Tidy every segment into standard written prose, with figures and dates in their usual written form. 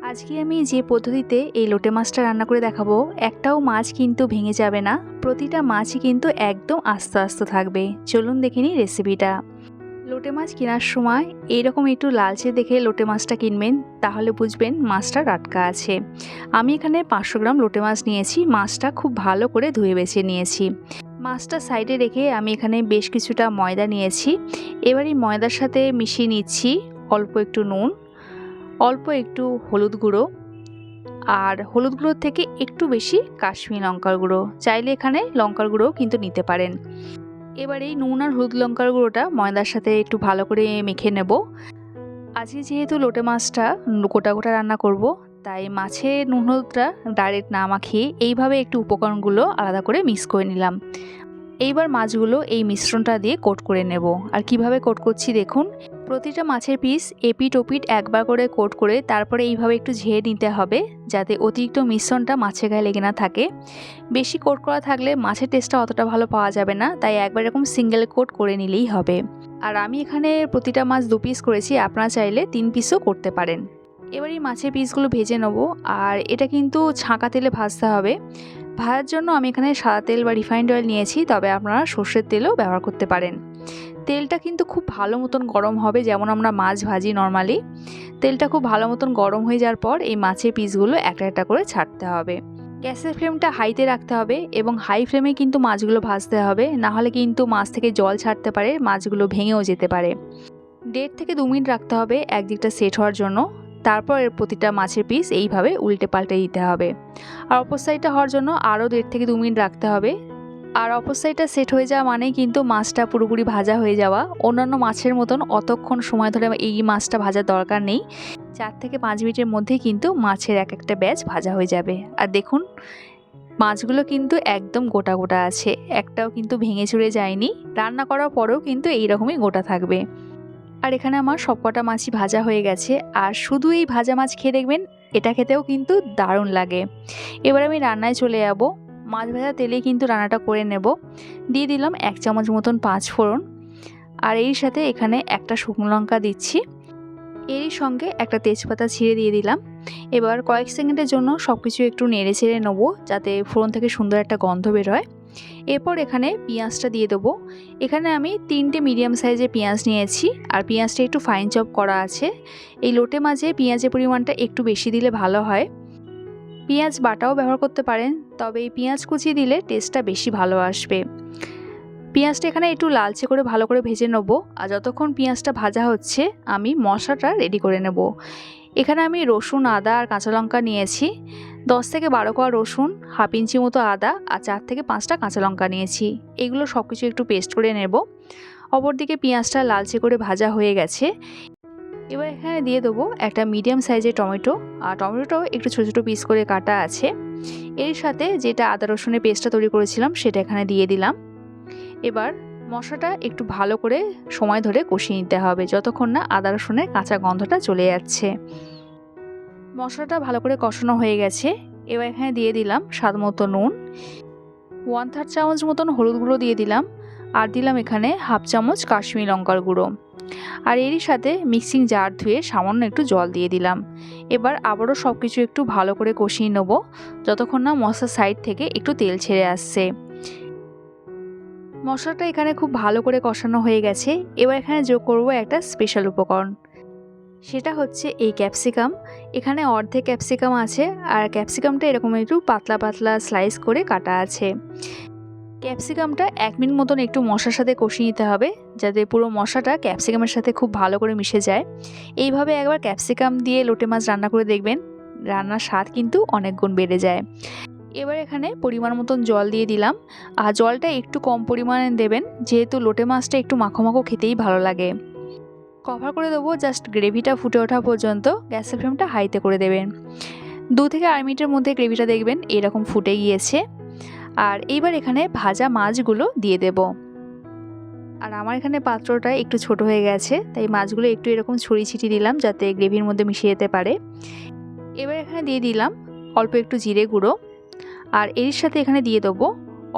আজকে আমি যে পদ্ধতিতে এই লোটে মাছটা রান্না করে দেখাবো, একটাও মাছ কিন্তু ভেঙে যাবে না। প্রতিটা মাছই কিন্তু একদম আস্তে আস্তে থাকবে। চলুন দেখে নিই রেসিপিটা। লোটে মাছ কেনার সময় এইরকম একটু লালচে দেখে লোটে মাছটা কিনবেন, তাহলে বুঝবেন মাছটা টাটকা আছে। আমি এখানে 500 গ্রাম লোটে মাছ নিয়েছি। মাছটা খুব ভালো করে ধুয়ে বেছে নিয়েছি। মাছটা সাইডে রেখে আমি এখানে বেশ কিছুটা ময়দা নিয়েছি। এবার এই ময়দার সাথে মিশিয়ে নিচ্ছি অল্প একটু নুন, অল্প একটু হলুদ গুঁড়ো, আর হলুদ গুঁড়োর থেকে একটু বেশি কাশ্মীরি লঙ্কার গুঁড়ো। চাইলে এখানে লঙ্কার গুঁড়োও কিন্তু নিতে পারেন। এবার এই নুন আর হলুদ লঙ্কার গুঁড়োটা ময়দার সাথে একটু ভালো করে মেখে নেব। আজকে যেহেতু লোটে মাছটা গোটা গোটা রান্না করব, তাই মাছের নুন হলুদটা ডাইরেক্ট না মাখিয়ে এইভাবে একটু উপকরণগুলো আলাদা করে মিক্স করে নিলাম। এইবার মাছগুলো এই মিশ্রণটা দিয়ে কোট করে নেব। আর কিভাবে কোট করছি দেখুন। প্রতিটা মাছের পিস এপিট ওপিট একবার করে কোট করে তারপরে এইভাবে একটু ঝেড়ে নিতে হবে, যাতে অতিরিক্ত মিশ্রণটা মাছের গায়ে লেগে না থাকে। বেশি কোট করা থাকলে মাছের টেস্টটা অতটা ভালো পাওয়া যাবে না, তাই একবার এরকম সিঙ্গেল কোট করে নিলেই হবে। আর আমি এখানে প্রতিটা মাছ 2 পিস করেছি, আপনারা চাইলে 3 পিসও করতে পারেন। এবার এই মাছের পিসগুলো ভেজে নেব। আর এটা কিন্তু ছাঁকা তেলে ভাজতে হবে। ভাজার জন্য আমি এখানে সাদা তেল বা রিফাইন্ড অয়েল নিয়েছি, তবে আপনারা সর্ষের তেলও ব্যবহার করতে পারেন। তেলটা কিন্তু খুব ভালো মতন গরম হবে, যেমন আমরা মাছ ভাজি নর্মালি। তেলটা খুব ভালো মতন গরম হয়ে যাওয়ার পর এই মাছের পিসগুলো একটা একটা করে ছাড়তে হবে। গ্যাসের ফ্লেমটা হাইতে রাখতে হবে এবং হাই ফ্লেমে কিন্তু মাছগুলো ভাজতে হবে, নাহলে কিন্তু মাছ থেকে জল ছাড়তে পারে, মাছগুলো ভেঙেও যেতে পারে। 1.5 থেকে 2 মিনিট রাখতে হবে একদিকটা সেট হওয়ার জন্য। তারপর এর প্রতিটা মাছের পিস এইভাবে উল্টে পাল্টে দিতে হবে। আর অপর সাইডটা হওয়ার জন্য আরও 1.5 থেকে 2 মিনিট রাখতে হবে। আর অপর সাইডটা সেট হয়ে যাওয়া মানেই কিন্তু মাছটা পুরোপুরি ভাজা হয়ে যাওয়া। অন্যান্য মাছের মতন অতক্ষণ সময় ধরে এই মাছটা ভাজার দরকার নেই। 4 থেকে 5 মিনিটের মধ্যেই কিন্তু মাছের এক একটা ব্যাচ ভাজা হয়ে যাবে। আর দেখুন, মাছগুলো কিন্তু একদম গোটা গোটা আছে, একটাও কিন্তু ভেঙে চুরে যায়নি। রান্না করার পরেও কিন্তু এইরকমই গোটা থাকবে। আর এখানে আমার সবকটা মাছই ভাজা হয়ে গেছে। আর শুধু এই ভাজা মাছ খেয়ে দেখবেন, এটা খেতেও কিন্তু দারুণ লাগে। এবার আমি রান্নায় চলে যাব। মাছ ভাজা তেলে কিন্তু রান্নাটা করে নেব। দিয়ে দিলাম 1 চামচ মতন 5 ফোড়ন। আর এর সাথে এখানে একটা শুকনো লঙ্কা দিচ্ছি। এরই সঙ্গে একটা তেজপাতা ছিঁড়ে দিয়ে দিলাম। এবার কয়েক সেকেন্ডের জন্য সব কিছু একটু নেড়ে চেড়ে নেবো, যাতে ফোড়ন থেকে সুন্দর একটা গন্ধ বের হয়। এরপর এখানে পেঁয়াজটা দিয়ে দেবো। এখানে আমি 3টে মিডিয়াম সাইজের পেঁয়াজ নিয়েছি, আর পেঁয়াজটা একটু ফাইন চপ করা আছে। এই লোটে মাছে পেঁয়াজের পরিমাণটা একটু বেশি দিলে ভালো হয়। পেঁয়াজ বাটাও ব্যবহার করতে পারেন, তবে এই পেঁয়াজ কুচি দিলে টেস্টটা বেশি ভালো আসবে। পেঁয়াজটা এখানে একটু লালচে করে ভালো করে ভেজে নেবো। আর যতক্ষণ পেঁয়াজটা ভাজা হচ্ছে আমি মশলাটা রেডি করে নেব। এখানে আমি রসুন, আদা আর কাঁচা লঙ্কা নিয়েছি। 10 থেকে 12 কোয়া রসুন, হাফ ইঞ্চি মতো আদা আর 4 থেকে 5টা কাঁচা লঙ্কা নিয়েছি। এগুলো সব কিছু একটু পেস্ট করে নেব। অপরদিকে পেঁয়াজটা লালচে করে ভাজা হয়ে গেছে। এবার এখানে দিয়ে দেবো একটা মিডিয়াম সাইজের টমেটো। আর টমেটোটাও একটু ছোটো ছোটো পিস করে কাটা আছে। এর সাথে যেটা আদা রসুনের পেস্টটা তৈরি করেছিলাম সেটা এখানে দিয়ে দিলাম। এবার মশলাটা একটু ভালো করে সময় ধরে কষিয়ে নিতে হবে, যতক্ষণ না আদা রসুনের কাঁচা গন্ধটা চলে যাচ্ছে। মশলাটা ভালো করে কষানো হয়ে গেছে। এবার এখানে দিয়ে দিলাম স্বাদ মতো নুন, 1/3 চামচ মতন হলুদ গুঁড়ো দিয়ে দিলাম, আর দিলাম এখানে হাফ চামচ কাশ্মীরি লঙ্কার গুঁড়ো। আর এরই সাথে মিক্সিং জার ধুয়ে সামান্য একটু জল দিয়ে দিলাম। এবার আবারও সব কিছু একটু ভালো করে কষিয়ে নেব, যতক্ষণ না মশলার সাইড থেকে একটু তেল ছেড়ে আসছে। মশলাটা এখানে খুব ভালো করে কষানো হয়ে গেছে। এবার এখানে যোগ করব একটা স্পেশাল উপকরণ, সেটা হচ্ছে এই ক্যাপসিকাম। এখানে অর্ধেক ক্যাপসিকাম আছে, আর ক্যাপসিকামটা এরকম একটু পাতলা পাতলা স্লাইস করে কাটা আছে। ক্যাপসিকামটা 1 মিনিট মতন একটু মশলার সাথে কষিয়ে নিতে হবে, যাতে পুরো মশলাটা ক্যাপসিকামের সাথে খুব ভালো করে মিশে যায়। এইভাবে একবার ক্যাপসিকাম দিয়ে লোটে মাছ রান্না করে দেখবেন, রান্নার স্বাদ কিন্তু অনেক গুণ বেড়ে যায়। এবার এখানে পরিমাণ মতন জল দিয়ে দিলাম। আর জলটা একটু কম পরিমাণে দেবেন, যেহেতু লোটে মাছটা একটু মাখো মাখো খেতেই ভালো লাগে। কভার করে দেবো জাস্ট গ্রেভিটা ফুটে ওঠা পর্যন্ত। গ্যাসের ফ্লেমটা হাইতে করে দেবেন। 2 থেকে 2.5 মিনিটের মধ্যে গ্রেভিটা দেখবেন এরকম ফুটে গিয়েছে। আর এইবার এখানে ভাজা মাছগুলো দিয়ে দেব। আর আমার এখানে পাত্রটা একটু ছোট হয়ে গেছে, তাই মাছগুলো একটু এরকম ছড়িয়ে ছিটিয়ে দিলাম, যাতে গ্রেভির মধ্যে মিশে যেতে পারে। এবার এখানে দিয়ে দিলাম অল্প একটু জিরে গুঁড়ো। আর এর সাথে এখানে দিয়ে দেবো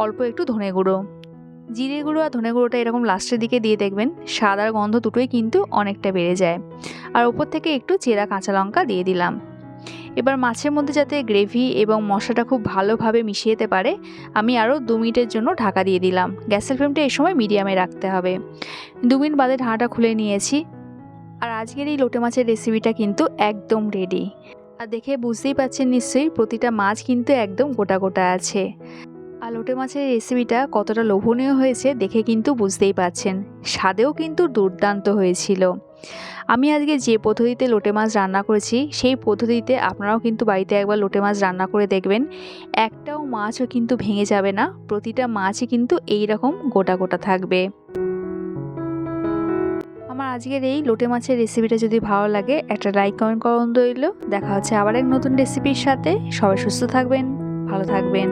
অল্প একটু ধনে গুঁড়ো। জিরে গুঁড়ো আর ধনে গুঁড়োটা এরকম লাস্টের দিকে দিয়ে দেখবেন স্বাদ আর গন্ধ দুটোই কিন্তু অনেকটা বেড়ে যায়। আর ওপর থেকে একটু চেরা কাঁচা লঙ্কা দিয়ে দিলাম। এবার মাছের মধ্যে যাতে গ্রেভি এবং মশলাটা খুব ভালোভাবে মিশিয়ে যেতে পারে আমি আরও 2 মিনিটের জন্য ঢাকা দিয়ে দিলাম। গ্যাসের ফ্লেমটা এই সময় মিডিয়ামে রাখতে হবে। 2 মিনিট বাদে ঢাকাটা খুলে নিয়েছি। আর আজকের এই লোটে মাছের রেসিপিটা কিন্তু একদম রেডি। আর দেখে বুঝতেই পারছেন নিশ্চয়ই প্রতিটা মাছ কিন্তু একদম গোটা গোটা আছে। আর লোটে মাছের রেসিপিটা কতটা লোভনীয় হয়েছে দেখে কিন্তু বুঝতেই পারছেন। স্বাদেও কিন্তু দুর্দান্ত হয়েছিল। আমি আজকে যে পদ্ধতিতে লোটে মাছ রান্না করেছি সেই পদ্ধতিতে আপনারাও কিন্তু বাড়িতে একবার লোটে মাছ রান্না করে দেখবেন। একটাও মাছও কিন্তু ভেঙে যাবে না, প্রতিটা মাছই কিন্তু এই রকম গোটা গোটা থাকবে। আমার আজকের এই লোটে মাছের রেসিপিটা যদি ভালো লাগে একটা লাইক কমেন্ট করুন রইল। দেখা হচ্ছে আবার এক নতুন রেসিপির সাথে। সবাই সুস্থ থাকবেন, ভালো থাকবেন।